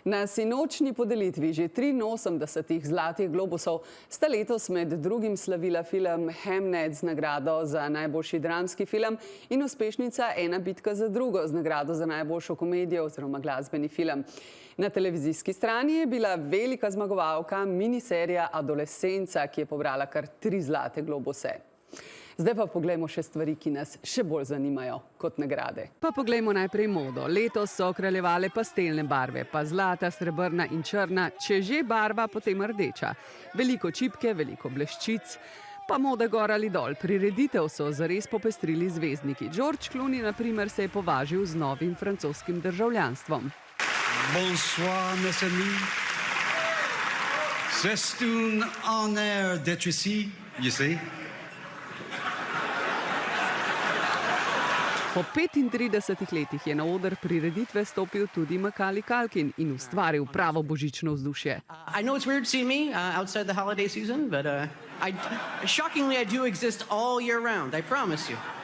Na sinočnji podelitvi že 83 zlatih globusov sta letos med drugim slavila film Hamnet z nagrado za najboljši dramski film in uspešnica Ena bitka za drugo z nagrado za najboljšo komedijo oziroma glasbeni film. Na televizijski strani je bila velika zmagovalka miniserija Adolescenca, ki je pobrala kar 3 zlate globuse. Zdaj pa poglejmo še stvari, ki nas še bolj zanimajo kot nagrade. Pa poglejmo najprej modo. Letos so kraljevale pastelne barve, pa zlata, srebrna in črna, če že barva, potem rdeča. Veliko čipke, veliko bleščic, pa moda gor ali dol. Prireditev so zares popestrili zvezdniki. George Clooney, na primer, se je považil z novim francoskim državljanstvom. Bonsoir, mes amis. C'est un honneur d'être ici, you see. Po 35 letih je na oder prireditve stopil tudi Macaulay Culkin in ustvaril pravo božično vzdušje. I know it's weird seeing me outside the holiday season, but shockingly I do exist all year round, I promise you.